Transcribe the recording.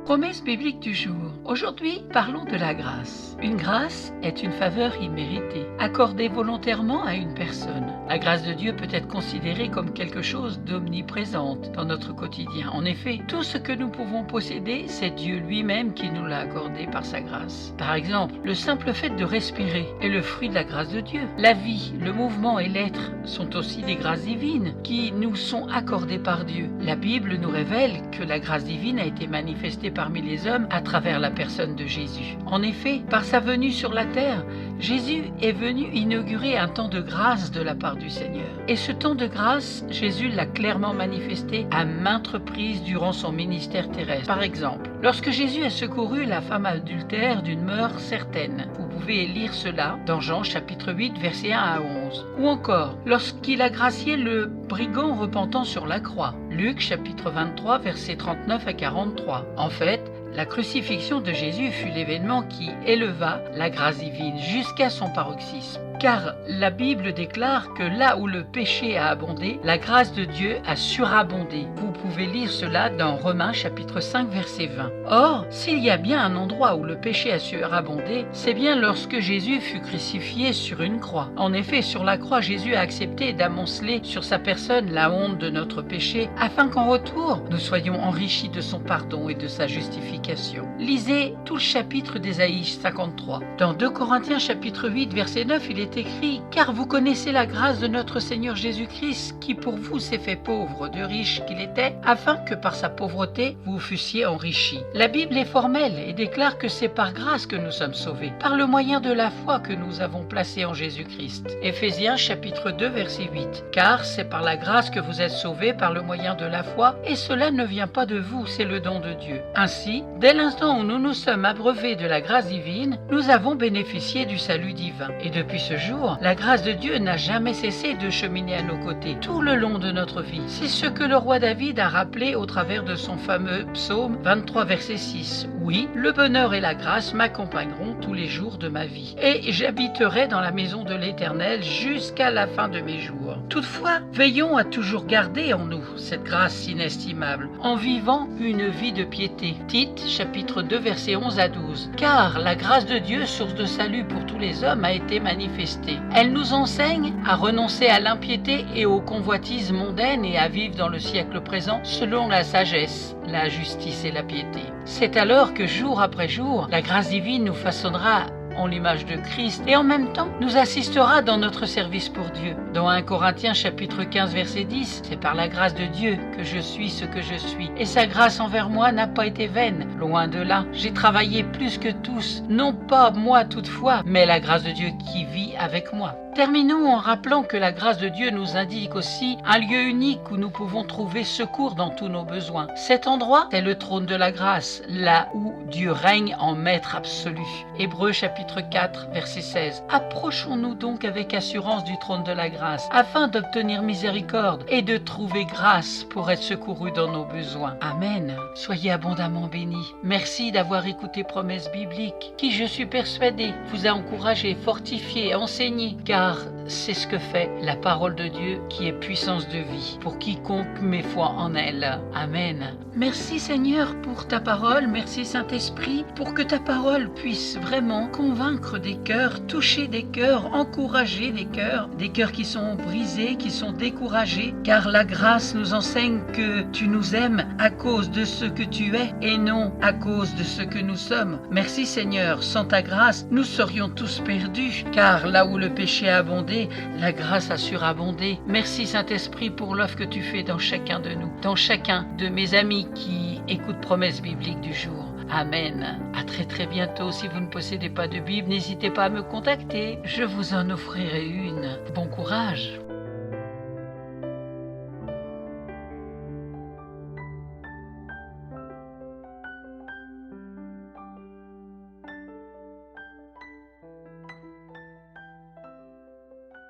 Promesse biblique du jour. Aujourd'hui, parlons de la grâce. Une grâce est une faveur imméritée, accordée volontairement à une personne. La grâce de Dieu peut être considérée comme quelque chose d'omniprésente dans notre quotidien. En effet, tout ce que nous pouvons posséder, c'est Dieu lui-même qui nous l'a accordé par sa grâce. Par exemple, le simple fait de respirer est le fruit de la grâce de Dieu. La vie, le mouvement et l'être sont aussi des grâces divines qui nous sont accordées par Dieu. La Bible nous révèle que la grâce divine a été manifestée parmi les hommes à travers la personne de Jésus. En effet, par sa venue sur la terre, Jésus est venu inaugurer un temps de grâce de la part du Seigneur. Et ce temps de grâce, Jésus l'a clairement manifesté à maintes reprises durant son ministère terrestre. Par exemple, lorsque Jésus a secouru la femme adultère d'une mort certaine. Vous pouvez lire cela dans Jean chapitre 8, versets 1 à 11. Ou encore, lorsqu'il a gracié le brigand repentant sur la croix. Luc chapitre 23, versets 39 à 43. En fait, la crucifixion de Jésus fut l'événement qui éleva la grâce divine jusqu'à son paroxysme. Car la Bible déclare que là où le péché a abondé, la grâce de Dieu a surabondé. Vous pouvez lire cela dans Romains chapitre 5 verset 20. Or, s'il y a bien un endroit où le péché a surabondé, c'est bien lorsque Jésus fut crucifié sur une croix. En effet, sur la croix, Jésus a accepté d'amonceler sur sa personne la honte de notre péché, afin qu'en retour, nous soyons enrichis de son pardon et de sa justification. Lisez tout le chapitre d'Ésaïe 53. Dans 2 Corinthiens chapitre 8 verset 9, il est écrit « Car vous connaissez la grâce de notre Seigneur Jésus-Christ, qui pour vous s'est fait pauvre, de riche qu'il était, afin que par sa pauvreté vous fussiez enrichis. » La Bible est formelle et déclare que c'est par grâce que nous sommes sauvés, par le moyen de la foi que nous avons placé en Jésus-Christ. Éphésiens chapitre 2 verset 8. « Car c'est par la grâce que vous êtes sauvés par le moyen de la foi, et cela ne vient pas de vous, c'est le don de Dieu. » Ainsi, dès l'instant où nous nous sommes abreuvés de la grâce divine, nous avons bénéficié du salut divin. Et depuis ce jour, la grâce de Dieu n'a jamais cessé de cheminer à nos côtés tout le long de notre vie. C'est ce que le roi David a rappelé au travers de son fameux psaume 23 verset 6. Oui, le bonheur et la grâce m'accompagneront tous les jours de ma vie, et j'habiterai dans la maison de l'Éternel jusqu'à la fin de mes jours. Toutefois, veillons à toujours garder en nous cette grâce inestimable, en vivant une vie de piété. Tite, chapitre 2, versets 11 à 12. Car la grâce de Dieu, source de salut pour tous les hommes, a été manifestée. Elle nous enseigne à renoncer à l'impiété et aux convoitises mondaines et à vivre dans le siècle présent selon la sagesse, la justice et la piété. C'est alors que jour après jour, la grâce divine nous façonnera en l'image de Christ et en même temps nous assistera dans notre service pour Dieu. Dans 1 Corinthiens chapitre 15 verset 10, c'est par la grâce de Dieu que je suis ce que je suis, et sa grâce envers moi n'a pas été vaine, loin de là. J'ai travaillé plus que tous, non pas moi toutefois, mais la grâce de Dieu qui vit avec moi. Terminons en rappelant que la grâce de Dieu nous indique aussi un lieu unique où nous pouvons trouver secours dans tous nos besoins. Cet endroit, c'est le trône de la grâce, là où Dieu règne en maître absolu. Hébreux chapitre 4, verset 16. Approchons-nous donc avec assurance du trône de la grâce, afin d'obtenir miséricorde et de trouver grâce pour être secourus dans nos besoins. Amen. Soyez abondamment bénis. Merci d'avoir écouté Promesse biblique, qui, je suis persuadée, vous a encouragé, fortifié, enseigné, car c'est ce que fait la parole de Dieu qui est puissance de vie pour quiconque met foi en elle. Amen. Merci Seigneur pour ta parole, merci Saint-Esprit pour que ta parole puisse vraiment convaincre des cœurs, toucher des cœurs, encourager des cœurs qui sont brisés, qui sont découragés, car la grâce nous enseigne que tu nous aimes à cause de ce que tu es et non à cause de ce que nous sommes. Merci Seigneur, sans ta grâce, nous serions tous perdus, car là où le péché a abondé, la grâce a surabondé. Merci Saint-Esprit pour l'œuvre que tu fais dans chacun de nous, dans chacun de mes amis qui écoutent Promesse biblique du jour. Amen. À très très bientôt. Si vous ne possédez pas de Bible, n'hésitez pas à me contacter. Je vous en offrirai une. Bon courage.